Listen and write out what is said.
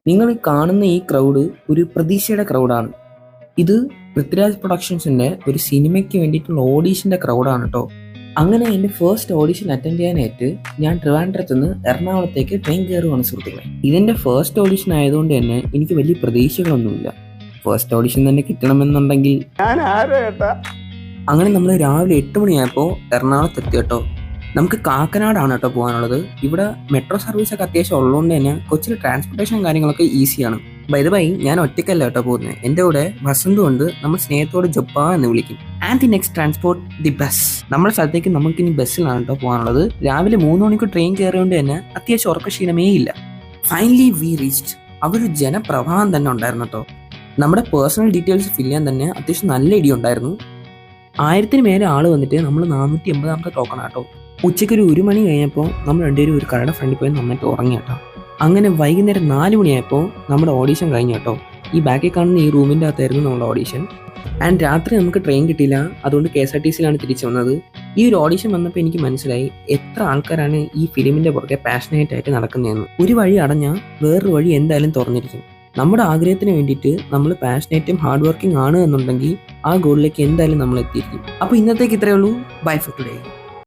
നിങ്ങൾ കാണുന്ന ഈ ക്രൗഡ് ഒരു പ്രതീക്ഷയുടെ ക്രൗഡാണ്. ഇത് പൃഥ്വിരാജ് പ്രൊഡക്ഷൻസിന്റെ ഒരു സിനിമയ്ക്ക് വേണ്ടിയിട്ടുള്ള ഓഡീഷന്റെ ക്രൗഡാണ് കേട്ടോ. അങ്ങനെ എൻ്റെ ഫസ്റ്റ് ഓഡീഷൻ അറ്റൻഡ് ചെയ്യാനായിട്ട് ഞാൻ ട്രിവാൻഡ്രത്ത് നിന്ന് എറണാകുളത്തേക്ക് ട്രെയിൻ കയറുവാണ് സുഹൃത്തുക്കളെ. ഇതെൻ്റെ ഫസ്റ്റ് ഓഡീഷൻ ആയതുകൊണ്ട് തന്നെ എനിക്ക് വലിയ പ്രതീക്ഷകളൊന്നുമില്ല. ഫസ്റ്റ് ഓഡീഷൻ തന്നെ കിട്ടണമെന്നുണ്ടെങ്കിൽ അങ്ങനെ നമ്മൾ രാവിലെ 8 മണിയായപ്പോൾ എറണാകുളത്ത് എത്തി കേട്ടോ. നമുക്ക് കാക്കനാടാണ് കേട്ടോ പോകാനുള്ളത്. ഇവിടെ മെട്രോ സർവീസൊക്കെ അത്യാവശ്യം ഉള്ളതുകൊണ്ട് തന്നെ കൊച്ചിയിൽ ട്രാൻസ്പോർട്ടേഷൻ കാര്യങ്ങളൊക്കെ ഈസിയാണ്. ബൈ ദ ബൈ ഞാൻ ഒറ്റയ്ക്കല്ല കേട്ടോ പോകുന്നത്. എൻ്റെ കൂടെ വസന്തും ഉണ്ട്. നമ്മൾ സ്നേഹത്തോട് ജൊപ്പ എന്ന് വിളിക്കും. And the next transport the bus. നമ്മുടെ സ്ഥലത്തേക്ക് നമുക്ക് ഇനി ബസ്സിലാണ് കേട്ടോ പോകാനുള്ളത്. രാവിലെ 3 മണിക്ക് ട്രെയിൻ കയറിയോണ്ട് തന്നെ അത്യാവശ്യം ഉറക്കക്ഷീണമേ ഇല്ല. Finally we reached. അവരൊരു ജനപ്രവാഹം തന്നെ ഉണ്ടായിരുന്നു കേട്ടോ. നമ്മുടെ പേഴ്സണൽ ഡീറ്റെയിൽസ് ഫില്ല് ചെയ്യാൻ തന്നെ അത്യാവശ്യം നല്ല ഇടി ഉണ്ടായിരുന്നു. 1000 മേലെ ആള് വന്നിട്ട് നമ്മൾ 480 ടോക്കൺ ആട്ടോ. ഉച്ചയ്ക്ക് ഒരു 1 മണി കഴിഞ്ഞപ്പോൾ നമ്മൾ രണ്ടുപേരും ഒരു കടയുടെ ഫ്രണ്ടിൽ പോയി നന്നായിട്ട് ഉറങ്ങി കേട്ടോ. അങ്ങനെ വൈകുന്നേരം 4 മണിയായപ്പോൾ നമ്മുടെ ഓഡീഷൻ കഴിഞ്ഞു കേട്ടോ. ഈ ബാക്കിൽ കാണുന്ന ഈ റൂമിൻ്റെ അകത്തായിരുന്നു നമ്മുടെ ഓഡീഷൻ. ആൻഡ് രാത്രി നമുക്ക് ട്രെയിൻ കിട്ടിയില്ല. അതുകൊണ്ട് KSRTCയിലാണ് തിരിച്ചു വന്നത്. ഈ ഒരു ഓഡീഷൻ വന്നപ്പോൾ എനിക്ക് മനസ്സിലായി എത്ര ആൾക്കാരാണ് ഈ ഫിലിമിൻ്റെ പുറകെ പാഷനേറ്റ് ആയിട്ട് നടക്കുന്നതെന്ന്. ഒരു വഴി അടഞ്ഞാൽ വേറൊരു വഴി എന്തായാലും തുറന്നിരിക്കും. നമ്മുടെ ആഗ്രഹത്തിന് വേണ്ടിയിട്ട് നമ്മൾ പാഷനേറ്റും ഹാർഡ് വർക്കിംഗ് ആണ് എന്നുണ്ടെങ്കിൽ ആ ഗോളിലേക്ക് എന്തായാലും നമ്മൾ എത്തിയിരിക്കും. അപ്പോൾ ഇന്നത്തേക്ക് ഇത്രയേ ഉള്ളൂ. Bye for today.